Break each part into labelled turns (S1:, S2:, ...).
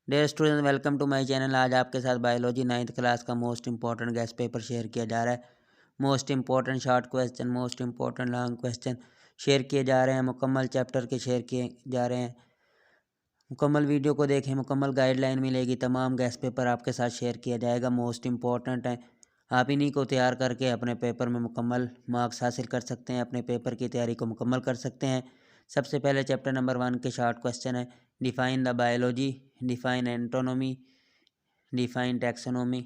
S1: Dear student, welcome to my channel. आज आपके साथ बायोलॉजी 9th क्लास का most important guess paper share किया जा रहा है। Most important short question, most important long question share किए जा रहे हैं। मुकम्मल चैप्टर के शेयर किए जा रहे हैं। मुकम्मल वीडियो को देखें, मुकम्मल गाइडलाइन मिलेगी। तमाम गेस्ट पेपर आपके साथ शेयर किया जाएगा, मोस्ट इंपॉर्टेंट है। आप इन्हीं को तैयार करके अपने पेपर में मुकम्मल मार्क्स हासिल कर सकते हैं, अपने पेपर की तैयारी को मुकम्मल कर सकते हैं। सबसे पहले चैप्टर नंबर 1 के शॉर्ट क्वेश्चन है। Define the biology, define anatomy, define taxonomy,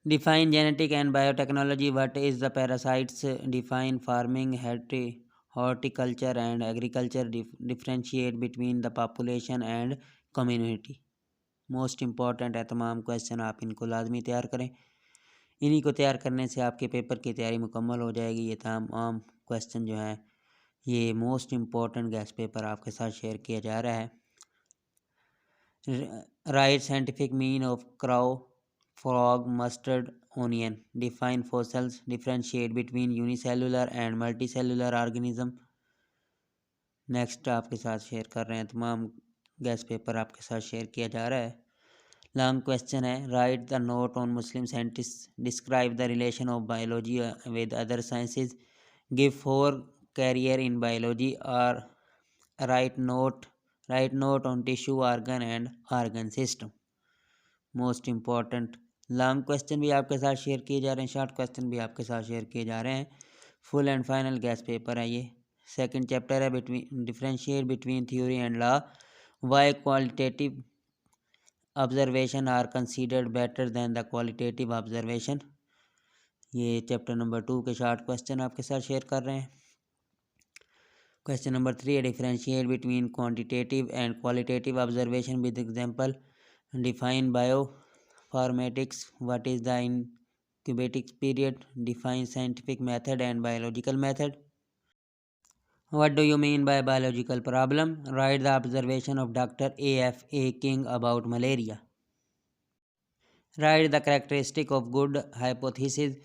S1: define genetic and biotechnology, what is the parasites, define farming, horticulture and agriculture, differentiate between the population and community. Most important है तमाम question, आप इनको लाजमी तैयार करें। इन्हीं को तैयार करने से आपके पेपर की तैयारी मुकम्मल हो जाएगी। ये तमाम क्वेश्चन जो हैं ये मोस्ट इंपॉर्टेंट गेस्ट पेपर आपके साथ शेयर किया जा रहा है। Write scientific mean of crow, frog, mustard, onion, define fossils, differentiate between unicellular and multicellular organism। Next आपके साथ शेयर कर रहे हैं, तमाम गेस्ट पेपर आपके साथ शेयर किया जा रहा है। लॉन्ग क्वेश्चन है। Write the note on Muslim scientist, describe the relation of biology with other sciences, give 4 career in biology, और write note on tissue, organ and organ system. Most important long question भी आपके साथ share किए जा रहे हैं, short question भी आपके साथ शेयर किए जा रहे हैं। Full and final guess paper है ये। सेकंड चैप्टर है between differentiate between theory and law, why qualitative observation are considered better than the qualitative observation. ये चैप्टर नंबर 2 के शॉर्ट क्वेश्चन आपके साथ शेयर कर रहे हैं। क्वेश्चन नंबर 3 है differentiate between quantitative and qualitative observation with example, define bio formatics, what is the incubating period, define scientific method and biological method, what do you mean by biological problem, write the observation of Dr. A.F.A. King about malaria, write the characteristic of good hypothesis,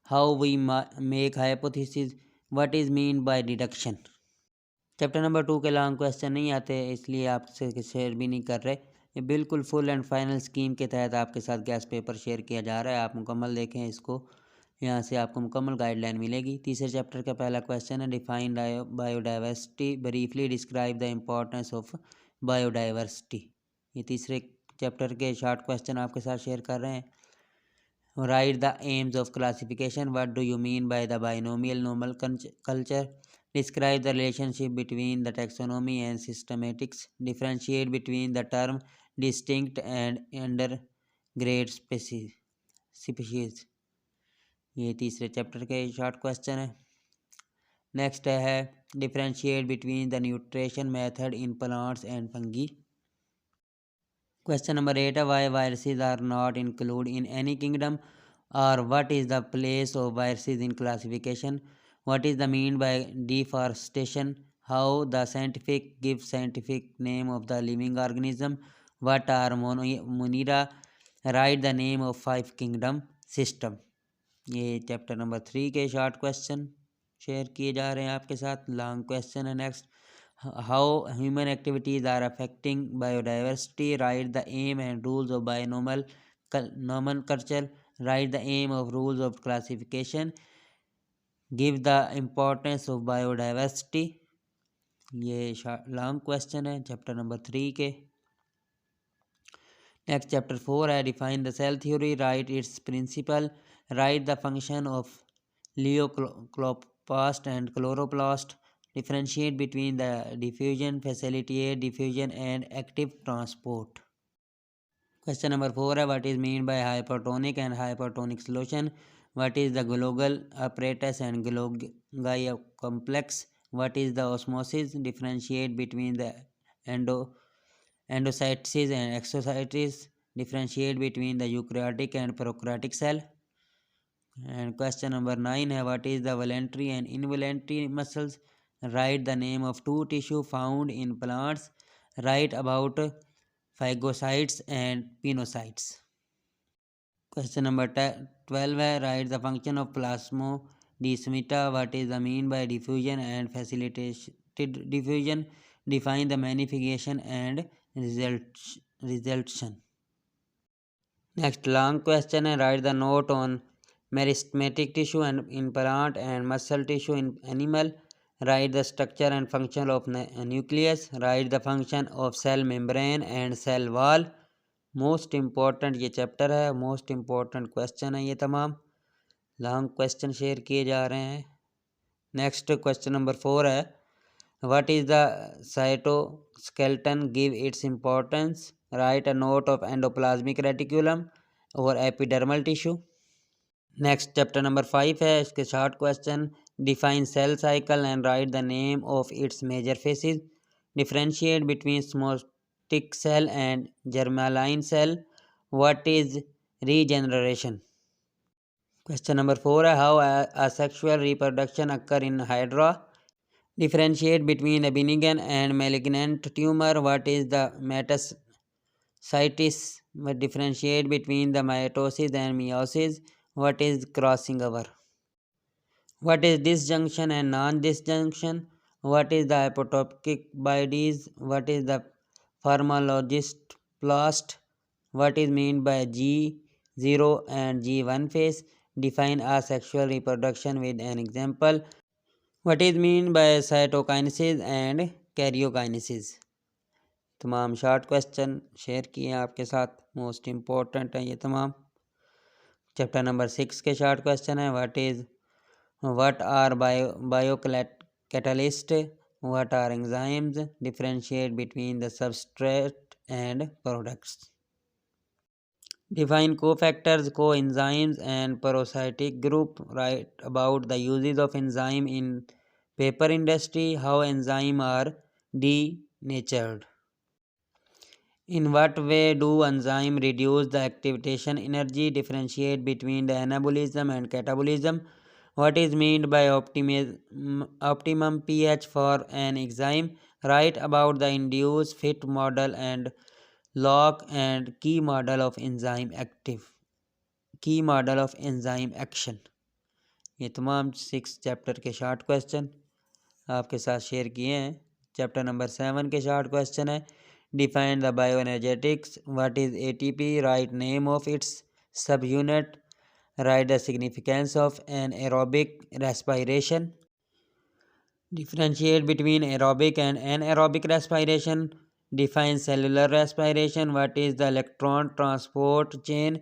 S1: how we make hypothesis, what is mean by deduction। Chapter number 2 के long question नहीं आते, इसलिए आपसे share भी नहीं कर रहे। ये बिल्कुल फुल एंड फाइनल स्कीम के तहत आपके साथ गेस्ट पेपर शेयर किया जा रहा है। आप मुकम्मल देखें इसको, यहाँ से आपको मुकम्मल गाइडलाइन मिलेगी। तीसरे चैप्टर का पहला क्वेश्चन है define biodiversity, briefly describe the importance of biodiversity. ये तीसरे चैप्टर के शॉर्ट क्वेश्चन आपके साथ शेयर कर रहे हैं। Right the AIIMS of classification, what do you mean by the binomial normal culture, describe the relationship between the taxonomy and systematics, differentiate between the term distinct and undergrade species। ये तीसरे chapter के short question है। Next है differentiate between the nutrition method in plants and fungi. Question number 8 है why viruses are not include in any kingdom, और what is the place of viruses in classification, what is the mean by deforestation, how the scientific give scientific name of the living organism, what are monera, write the name of 5 kingdom system। ये chapter number 3 के short question share किए जा रहे हैं आपके साथ। Long question है next, how human activities are affecting biodiversity, write the aim and rules of nomenclature, write the aim of rules of classification, give the importance of biodiversity. ये long question है chapter number 3 के। Next chapter 4 है define the cell theory, write its principle, write the function of leucoplast and chloroplast, differentiate between the diffusion, facilitate diffusion and active transport. Question number 4 है what is mean by hypertonic and hypertonic solution, what is the Golgi apparatus and Golgi complex, what is the osmosis, differentiate between the endocytes and exocytes, differentiate between the eukaryotic and prokaryotic cell। And question number 9 है what is the voluntary and involuntary muscles, write the name of 2 tissue found in plants, write about phagocytes and pinocytes। Question number 12 है write the function of plasmodesmata, what is the mean by diffusion and facilitated diffusion, define the magnification and resultation. Next long question है, write the note on meristematic tissue and in plant and muscle tissue in animal. Write the structure and function of nucleus. Write the function of cell membrane and cell wall. Most important ये chapter है, most important question है ये तमाम long question share किए जा रहे हैं। Next question number 4 है, what is the cytoskeleton, give its importance. Write a note of endoplasmic reticulum और epidermal tissue. Next chapter number 5 है, इसके short question, define cell cycle and write the name of its major phases. Differentiate between somatic cell and germline cell. What is regeneration. Question number 4 है, how asexual reproduction occur in hydra। Differentiate between a benign and malignant tumor. What is the metacytis? Differentiate between the mitosis and meiosis. What is crossing over? What is disjunction and non-disjunction? What is the apoptotic bodies? What is the pharmacologist plast? What is meant by G0 and G1 phase? Define asexual reproduction with an example. What is mean by cytokinesis and karyokinesis? तमाम short question share किए आपके साथ, most important है ये तमाम। Chapter number 6 के short question है, what are biocatalyst, what are enzymes, differentiate between the substrate and products. Define cofactors, coenzymes and parasitic group. Write about the uses of enzyme in paper industry, how enzymes are denatured. In what way do enzymes reduce the activation energy? Differentiate between the anabolism and catabolism. What is meant by optimum pH for an enzyme? Write about the induced fit model and log and key model of enzyme action. ये तमाम 6 chapter के short question आपके साथ share किए हैं। Chapter number 7 के short question है, define the bioenergetics. What is ATP? Write name of its subunit. Write the significance of anaerobic respiration. Differentiate between aerobic and anaerobic respiration. Define cellular respiration. What is the electron transport chain.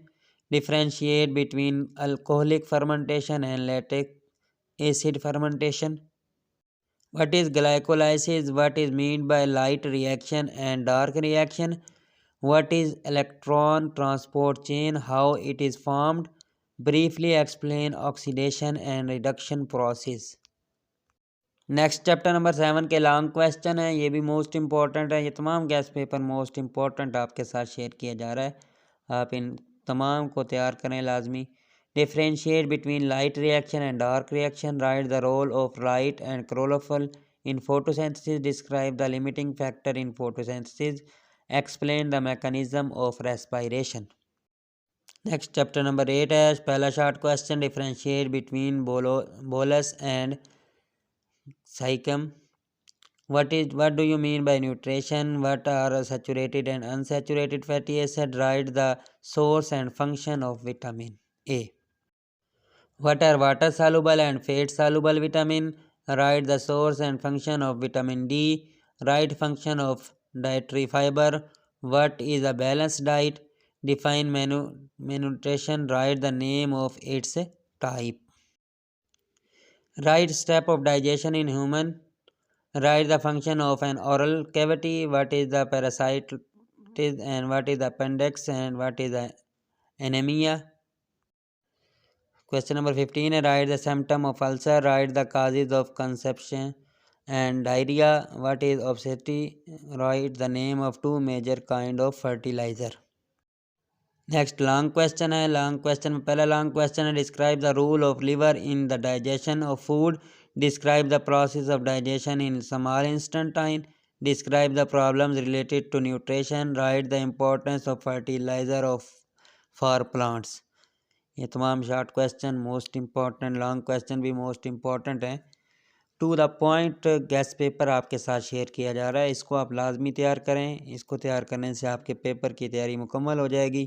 S1: Differentiate between alcoholic fermentation and lactic acid fermentation. What is glycolysis? What is meant by light reaction and dark reaction? What is electron transport chain? How it is formed? Briefly explain oxidation and reduction process. Next chapter number 7 के long question है, ये भी most important है। ये तमाम gas paper most important आपके साथ share किया जा रहा है, आप इन तमाम को तैयार करें लाजमी। Differentiate between light reaction and dark reaction. Write the role of light and chlorophyll in photosynthesis. Describe the limiting factor in photosynthesis. Explain the mechanism of respiration. Next chapter number 8 है, पहला short question, differentiate between bolus and chyme. What do you mean by nutrition? What are saturated and unsaturated fatty acids? Write the source and function of vitamin A. What are water soluble and fat soluble vitamin? Write the source and function of vitamin D. Write function of dietary fiber. What is a balanced diet? Define malnutrition. Write the name of its type. Write step of digestion in human. Write the function of an oral cavity. What is the parasite and what is the appendix and what is the anemia? Question number 15 है, write the symptom of ulcer. Write the causes of constipation and diarrhea. What is obesity? Write the name of 2 major kind of fertilizer. Next long question है, long question में पहला long question है, describe the role of liver in the digestion of food. Describe the process of digestion in small intestine. Describe the problems related to nutrition. Write the importance of fertilizer for plants. ये तमाम short question most important, long question भी most important हैं। To the point guess paper आपके साथ share किया जा रहा है, इसको आप लाजमी तैयार करें। इसको तैयार करने से आपके पेपर की तैयारी मुकम्मल हो जाएगी।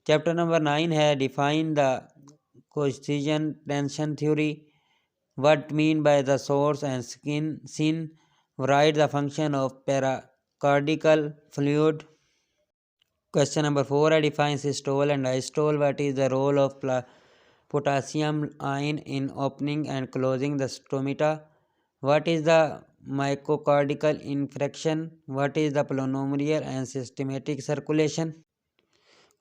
S1: चैप्टर नंबर 9 है define the coefficient tension theory, what mean by the source and seen, write the function of pericardial fluid. Question number 4 है define systole and diastole, what is the role of potassium ion in opening and closing the stomata, what is the myocardial infarction, what is the pulmonary and systematic circulation.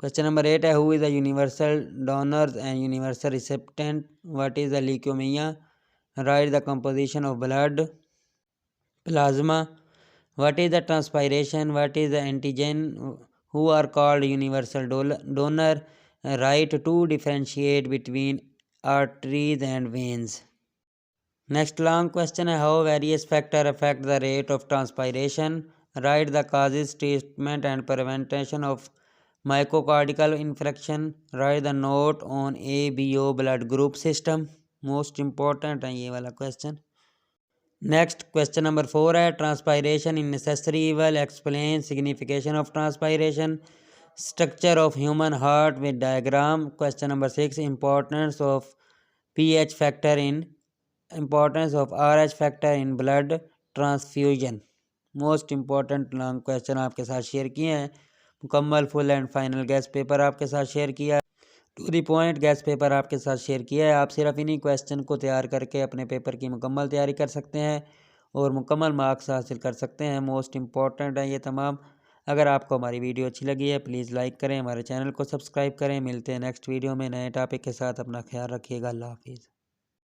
S1: Question number 8 है who is the universal donor and universal recipient, what is the leukemia, write the composition of blood plasma, what is the transpiration, what is the antigen, who are called universal donor, write to differentiate between arteries and veins. Next long question है how various factors affect the rate of transpiration, write the causes, treatment and prevention of myocardial infarction, write the note on ABO blood group system. Most important है ये वाला question. Next question number 4 है transpiration in necessary evil, explain signification of transpiration, structure of human heart with diagram. Question number 6 importance of pH factor in importance of RH factor in blood transfusion. Most important long question आपके साथ share किए हैं, मुकम्मल full and final guess paper आपके साथ share किया है, to the point guess paper आपके साथ शेयर किया है। आप सिर्फ इन्हीं क्वेश्चन को तैयार करके अपने पेपर की मुकम्मल तैयारी कर सकते हैं और मुकम्मल मार्क्स हासिल कर सकते हैं। मोस्ट इम्पॉर्टेंट है ये तमाम। अगर आपको हमारी वीडियो अच्छी लगी है प्लीज़ लाइक करें, हमारे चैनल को सब्सक्राइब करें। मिलते हैं नेक्स्ट वीडियो में नए टॉपिक के साथ। अपना ख्याल रखिएगा। अल्लाह हाफिज़।